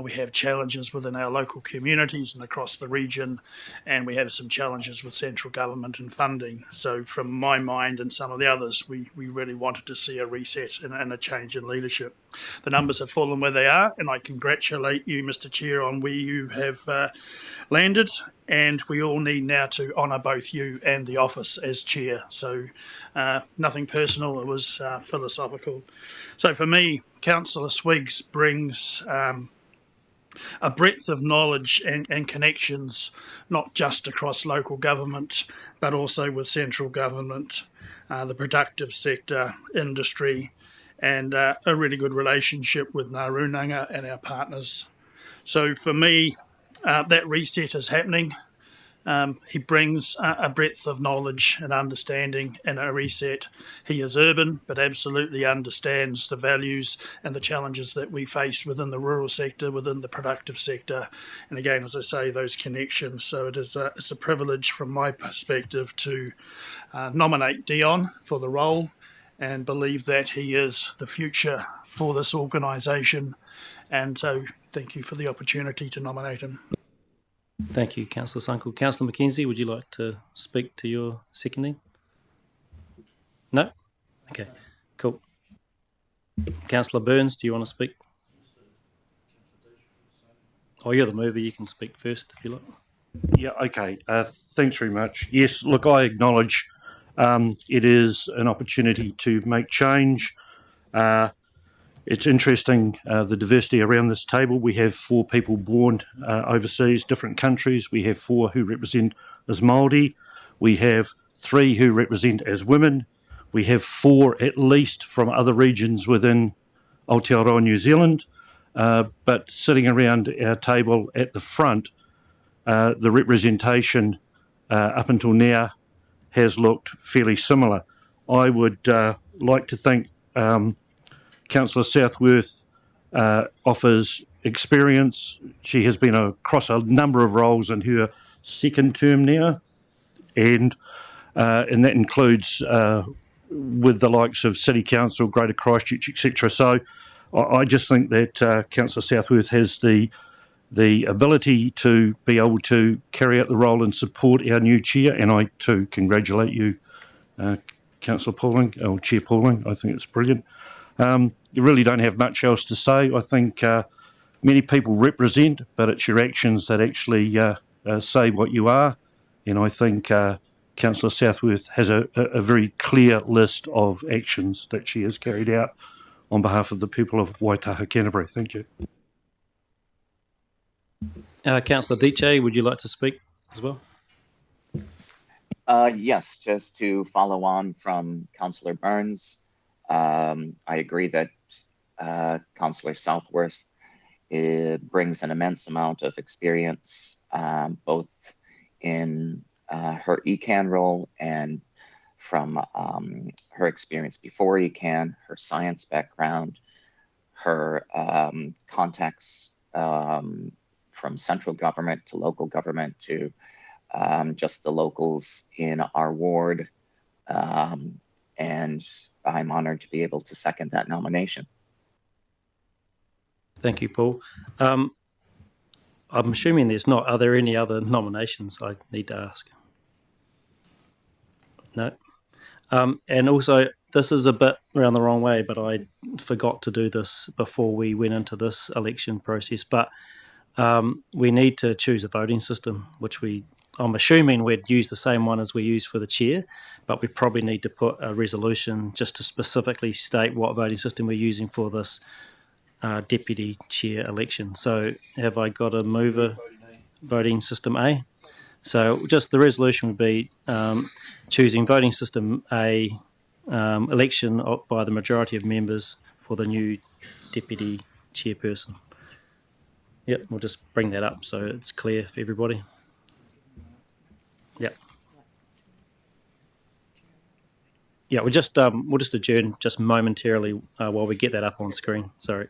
We have challenges within our local communities and across the region. And we have some challenges with central government and funding. So from my mind and some of the others, we really wanted to see a reset and a change in leadership. The numbers have fallen where they are, and I congratulate you, Mr. Chair, on where you have landed. And we all need now to honour both you and the office as chair. So nothing personal, it was philosophical. So for me, Councillor Swiggs brings a breadth of knowledge and connections, not just across local government, but also with central government, the productive sector, industry, and a really good relationship with Ngā Runanga and our partners. So for me, that reset is happening. He brings a breadth of knowledge and understanding and a reset. He is urban, but absolutely understands the values and the challenges that we face within the rural sector, within the productive sector. And again, as I say, those connections. So it's a privilege from my perspective to nominate Dion for the role and believe that he is the future for this organisation. And so thank you for the opportunity to nominate him. Thank you, Councillor Sunkel. Councillor Mackenzie, would you like to speak to your seconding? No? Okay, cool. Councillor Burns, do you want to speak? Oh, you're the mover. You can speak first if you like. Yeah, okay. Thanks very much. Yes, look, I acknowledge it is an opportunity to make change. It's interesting, the diversity around this table. We have 4 people born overseas, different countries. We have 4 who represent as Māori. We have 3 who represent as women. We have 4 at least from other regions within Aotearoa, New Zealand. But sitting around our table at the front, the representation up until now has looked fairly similar. I would like to think Councillor Southworth offers experience. She has been across a number of roles in her second term now, and that includes with the likes of City Council, Greater Christchurch, etc. So I just think that Councillor Southworth has the ability to be able to carry out the role and support our new chair, and I too congratulate you, Councillor Pauling, or Chair Pauling. I think it's brilliant. You really don't have much else to say. I think many people represent, but it's your actions that actually say what you are. And I think Councillor Southworth has a very clear list of actions that she has carried out on behalf of the people of Waitaha, Canterbury. Thank you. Councillor Diche, would you like to speak as well? Yes, just to follow on from Councillor Burns, I agree that Councillor Southworth brings an immense amount of experience, both in her ECAN role and from her experience before ECAN, her science background, her contacts from central government to local government to just the locals in our ward. And I'm honored to be able to second that nomination. Thank you, Paul. I'm assuming there's not. Are there any other nominations I need to ask? No. And also, this is a bit around the wrong way, but I forgot to do this before we went into this election process. But we need to choose a voting system, which I'm assuming we'd use the same one as we use for the chair, but we probably need to put a resolution just to specifically state what voting system we're using for this deputy chair election. So have I got a mover? Voting system A. So just the resolution would be choosing voting system A, election by the majority of members for the new deputy chairperson. Yep, we'll just bring that up so it's clear for everybody. Yep. Yeah, we'll just adjourn just momentarily while we get that up on screen. Sorry.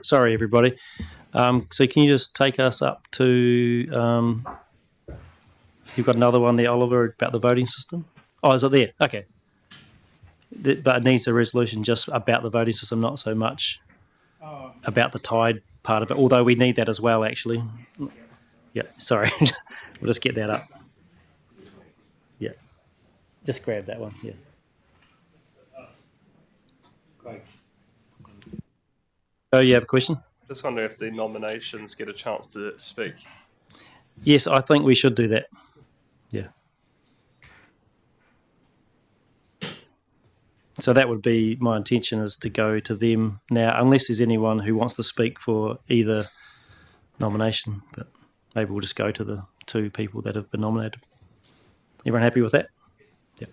Sorry, everybody. So can you just take us up to, you've got another one there, Oliver, about the voting system? Oh, is it there? Okay. But it needs a resolution just about the voting system, not so much about the tide part of it, although we need that as well, actually. Yeah, sorry. We'll just get that up. Yeah. Just grab that one, yeah. Great. Oh, you have a question? Just wonder if the nominations get a chance to speak. Yes, I think we should do that. Yeah. So that would be my intention, is to go to them now, unless there's anyone who wants to speak for either nomination. But maybe we'll just go to the two people that have been nominated. Everyone happy with that? Yeah.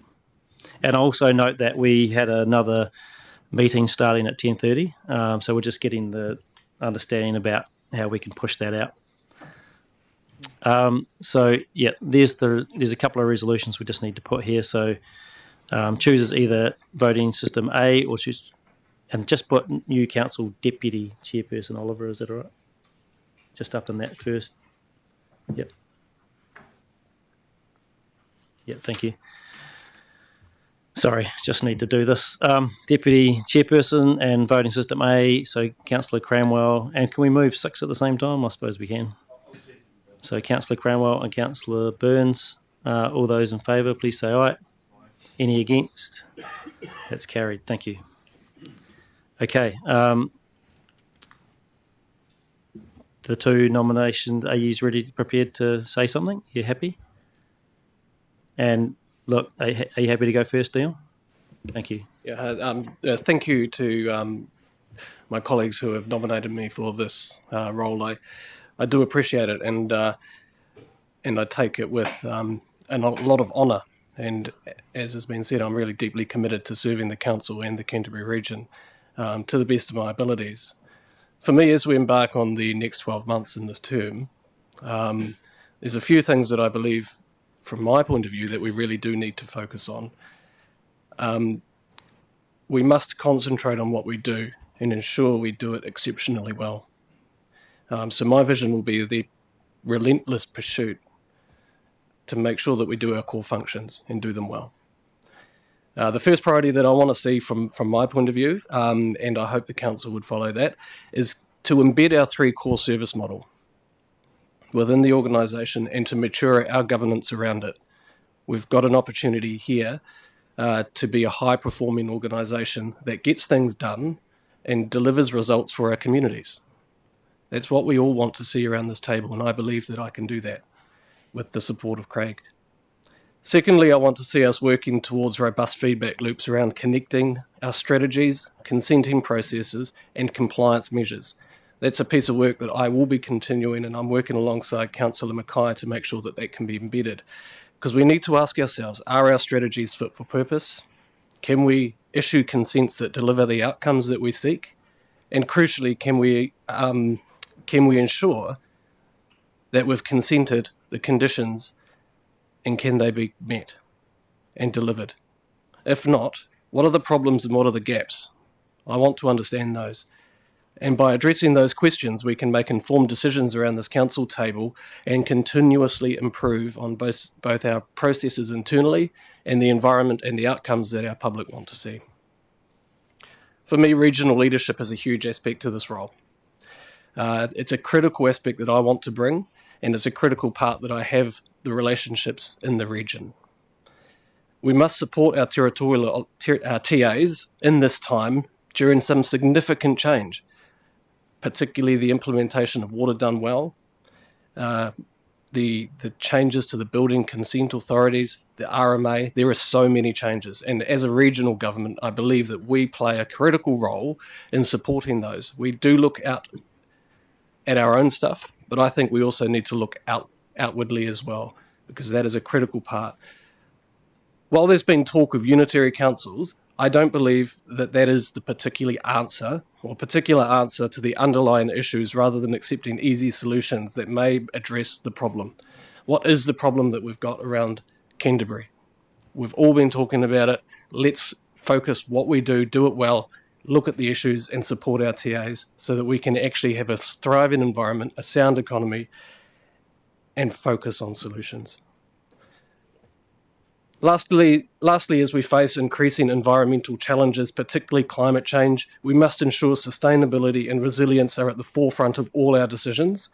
And I also note that we had another meeting starting at 10:30, so we're just getting the understanding about how we can push that out. So yeah, there's a couple of resolutions we just need to put here. So chooses either voting system A or choose, and just put new council deputy chairperson. Oliver, is that all right? Just up in that first. Yep. Yep. Thank you. Sorry, just need to do this. Deputy chairperson and voting system A, so Councillor Cranwell. And can we move 6 at the same time? I suppose we can. So Councillor Cranwell and Councillor Burns, all those in favour, please say aye. Any against? That's carried. Thank you. Okay. The two nominations, are you ready, prepared to say something? You happy? And look, are you happy to go first, Dion? Thank you. Yeah, thank you to my colleagues who have nominated me for this role. I do appreciate it, and I take it with a lot of honour. And as has been said, I'm really deeply committed to serving the council and the Canterbury region to the best of my abilities. For me, as we embark on the next 12 months in this term, there's a few things that I believe from my point of view, that we really do need to focus on. We must concentrate on what we do and ensure we do it exceptionally well. So my vision will be the relentless pursuit to make sure that we do our core functions and do them well. The first priority that I want to see from my point of view, and I hope the council would follow that, is to embed our 3 core service model within the organisation and to mature our governance around it. We've got an opportunity here to be a high-performing organisation that gets things done and delivers results for our communities. That's what we all want to see around this table, and I believe that I can do that with the support of Craig. Secondly, I want to see us working towards robust feedback loops around connecting our strategies, consenting processes, and compliance measures. That's a piece of work that I will be continuing, and I'm working alongside Councillor Mackay to make sure that that can be embedded. Because we need to ask ourselves, are our strategies fit for purpose? Can we issue consents that deliver the outcomes that we seek? And crucially, can we ensure that we've consented the conditions and can they be met and delivered? If not, what are the problems and what are the gaps? I want to understand those. And by addressing those questions, we can make informed decisions around this council table and continuously improve on both our processes internally and the environment and the outcomes that our public want to see. For me, regional leadership is a huge aspect to this role. It's a critical aspect that I want to bring, and it's a critical part that I have the relationships in the region. We must support our territorial TAs in this time during some significant change, particularly the implementation of Water Done Well, the changes to the building consent authorities, the RMA. There are so many changes, and as a regional government, I believe that we play a critical role in supporting those. We do look out at our own stuff, but I think we also need to look outwardly as well, because that is a critical part. While there's been talk of unitary councils, I don't believe that that is the particular answer to the underlying issues, rather than accepting easy solutions that may address the problem. What is the problem that we've got around Canterbury? We've all been talking about it. Let's focus what we do it well, look at the issues and support our TAs so that we can actually have a thriving environment, a sound economy, and focus on solutions. Lastly, as we face increasing environmental challenges, particularly climate change, we must ensure sustainability and resilience are at the forefront of all our decisions.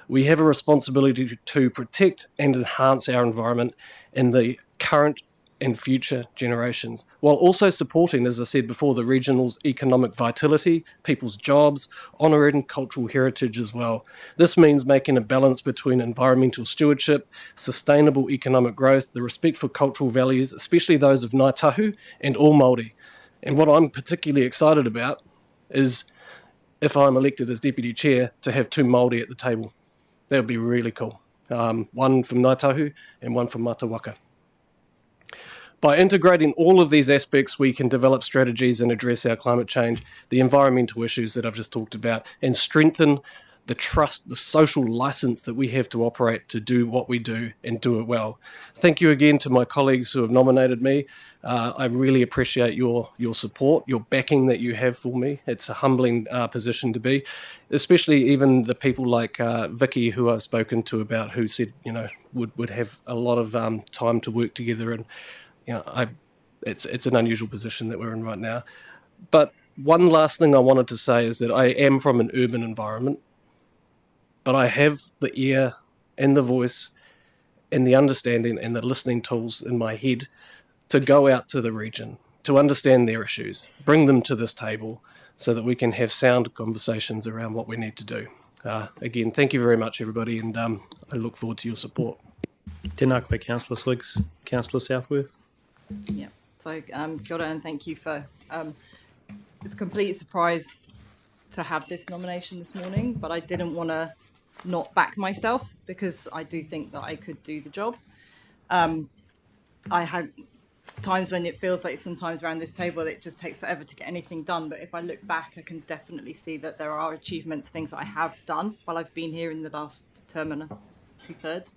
We have a responsibility to protect and enhance our environment in the current and future generations, while also supporting, as I said before, the regional's economic vitality, people's jobs, honouring cultural heritage as well. This means making a balance between environmental stewardship, sustainable economic growth, the respect for cultural values, especially those of Ngāi Tahu and all Māori. And what I'm particularly excited about is, if I'm elected as Deputy Chair, to have 2 Māori at the table. That would be really cool. One from Ngāi Tahu and one from Matawaka. By integrating all of these aspects, we can develop strategies and address our climate change, the environmental issues that I've just talked about, and strengthen the trust, the social license that we have to operate to do what we do and do it well. Thank you again to my colleagues who have nominated me. I really appreciate your support, your backing that you have for me. It's a humbling position to be, especially even the people like Vicky, who I've spoken to about, who said, would have a lot of time to work together. And it's an unusual position that we're in right now. But one last thing I wanted to say is that I am from an urban environment, but I have the ear and the voice and the understanding and the listening tools in my head to go out to the region, to understand their issues, bring them to this table so that we can have sound conversations around what we need to do. Again, thank you very much, everybody, and I look forward to your support. Tēnā koe, Councillor Swiggs. Councillor Southworth. Yeah, so kia ora and thank you for, it's a complete surprise to have this nomination this morning, but I didn't want to not back myself because I do think that I could do the job. I had times when it feels like sometimes around this table it just takes forever to get anything done, but if I look back I can definitely see that there are achievements, things that I have done while I've been here in the last term and 2/3.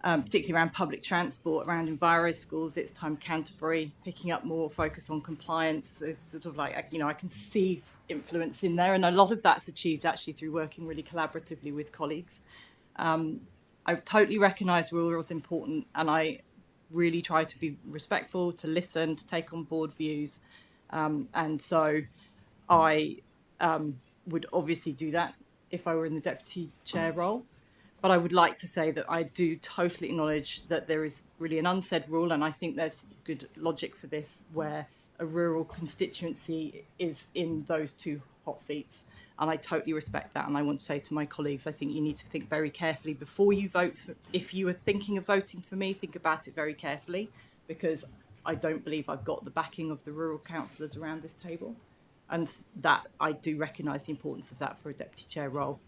particularly around public transport, around Enviro schools. It's time Canterbury, picking up more focus on compliance. It's sort of like, I can see influence in there, and a lot of that's achieved actually through working really collaboratively with colleagues. I totally recognise rural is important, and I really try to be respectful, to listen, to take on board views. And so I would obviously do that if I were in the deputy chair role. But I would like to say that I do totally acknowledge that there is really an unsaid rule, and I think there's good logic for this, where a rural constituency is in those two hot seats. And I totally respect that. And I want to say to my colleagues, I think you need to think very carefully before you vote. If you are thinking of voting for me, think about it very carefully, because I don't believe I've got the backing of the rural councillors around this table. And that I do recognise the importance of that for a deputy chair role.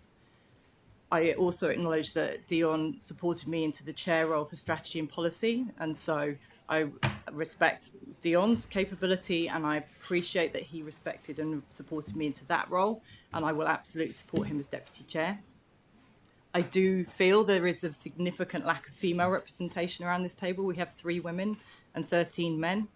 I also acknowledge that Dion supported me into the chair role for strategy and policy. And so I respect Dion's capability, and I appreciate that he respected and supported me into that role. And I will absolutely support him as deputy chair. I do feel there is a significant lack of female representation around this table. We have 3 women and 13 men.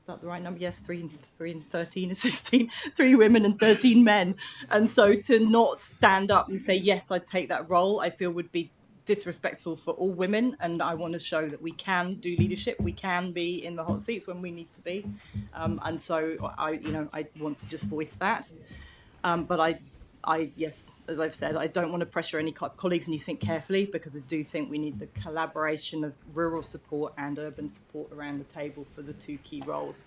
Is that the right number? Yes, 3 and 13 is 16. 3 women and 13 men. And so to not stand up and say, yes, I'd take that role, I feel would be disrespectful for all women. And I want to show that we can do leadership. We can be in the hot seats when we need to be. And so I want to just voice that. But yes, as I've said, I don't want to pressure any colleagues, and you think carefully, because I do think we need the collaboration of rural support and urban support around the table for the 2 key roles.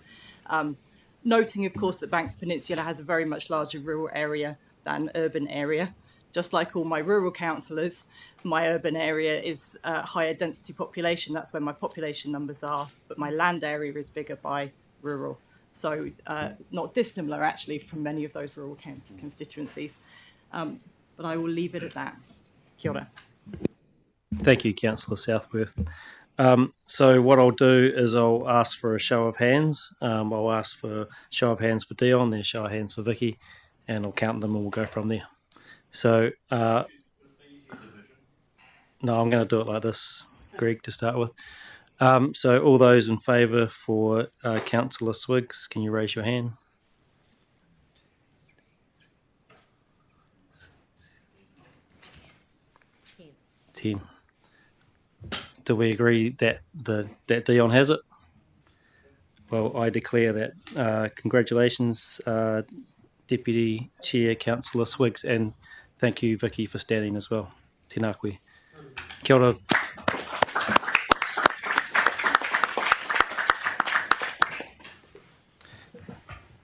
Noting, of course, that Banks Peninsula has a very much larger rural area than urban area. Just like all my rural councillors, my urban area is a higher density population. That's where my population numbers are, but my land area is bigger by rural. So not dissimilar, actually, from many of those rural constituencies. But I will leave it at that. Kia ora. Thank you, Councillor Southworth. So what I'll do is I'll ask for a show of hands. I'll ask for a show of hands for Dion, then a show of hands for Vicky, and I'll count them and we'll go from there. So, no, I'm going to do it like this, Greg, to start with. So all those in favour for Councillor Swiggs, can you raise your hand? Ten. Do we agree that that Dion has it? Well, I declare that. Congratulations, Deputy Chair Councillor Swiggs, and thank you, Vicky, for standing as well. Tēnā koe. Kia ora.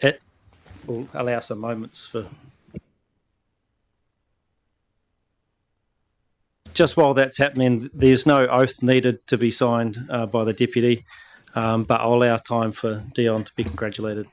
It will allow some moments for... Just while that's happening, there's no oath needed to be signed by the Deputy, but I'll allow time for Dion to be congratulated.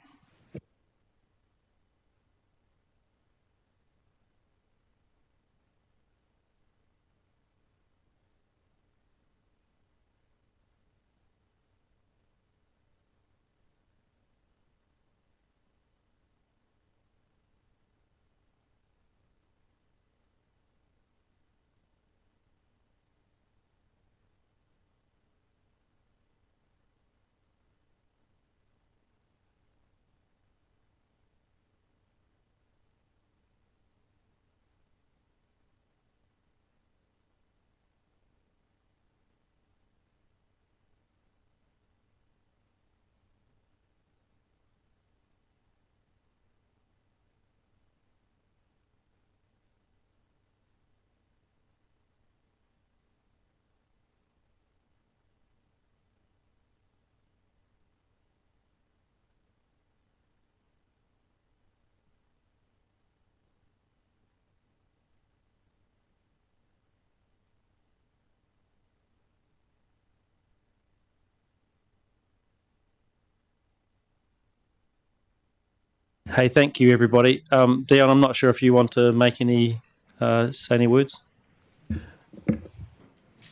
Hey, thank you, everybody. Dion, I'm not sure if you want to make any, say any words.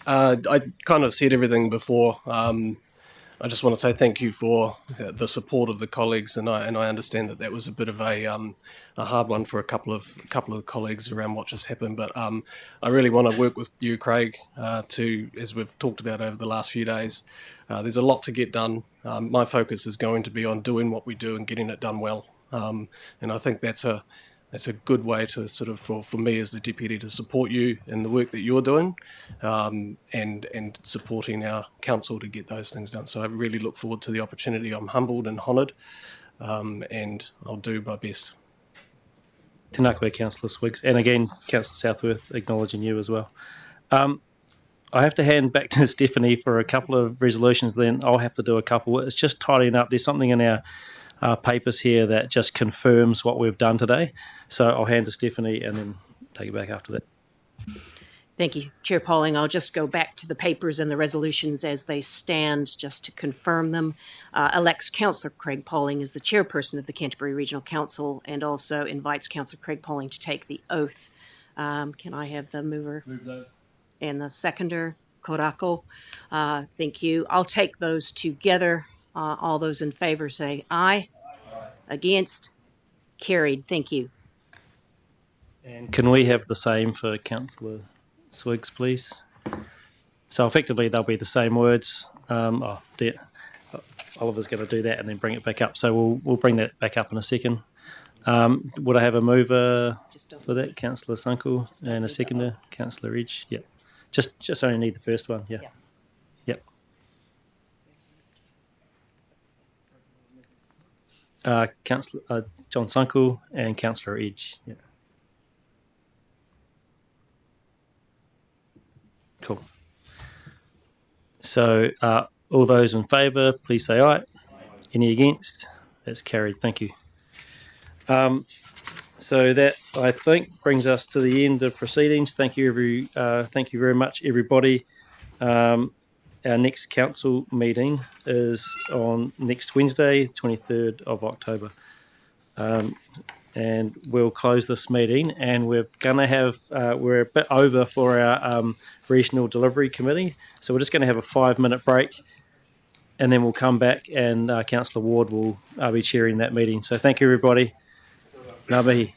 I kind of said everything before. I just want to say thank you for the support of the colleagues, and I understand that was a bit of a hard one for a couple of colleagues around what just happened. But I really want to work with you, Craig, to, as we've talked about over the last few days. There's a lot to get done. My focus is going to be on doing what we do and getting it done well. And I think that's a good way to sort of, for me as the deputy, to support you in the work that you're doing, and supporting our council to get those things done. So I really look forward to the opportunity. I'm humbled and honoured, and I'll do my best. Tēnā koe, Councillor Swiggs. And again, Councillor Southworth, acknowledging you as well. I have to hand back to Stephanie for a couple of resolutions, then I'll have to do a couple. It's just tidying up. There's something in our papers here that just confirms what we've done today. So I'll hand to Stephanie and then take it back after that. Thank you, Chair Pauling. I'll just go back to the papers and the resolutions as they stand just to confirm them. Elects Councillor Craig Pauling as the chairperson of the Canterbury Regional Council and also invites Councillor Craig Pauling to take the oath. Can I have the mover? Move those. And the seconder, Korako. Thank you. I'll take those together. All those in favour say aye. Aye. Against? Carried. Thank you. And can we have the same for Councillor Swiggs, please? So effectively they'll be the same words. Oliver's going to do that and then bring it back up. So we'll bring that back up in a second. Would I have a mover for that, Councillor Sunkel, and a seconder, Councillor Edge? Yep. Just only need the first one. Yeah. Yep. Councillor John Sunkel and Councillor Edge. Yep. Cool. So all those in favour, please say aye. Any against? That's carried. Thank you. So that, I think, brings us to the end of proceedings. Thank you very much, everybody. Our next council meeting is on next Wednesday, 23rd of October. And we'll close this meeting, and we're going to have, we're a bit over for our Regional Delivery Committee. So we're just going to have a 5-minute break, and then we'll come back, and Councillor Ward will be chairing that meeting. So thank you, everybody. Ngā mihi.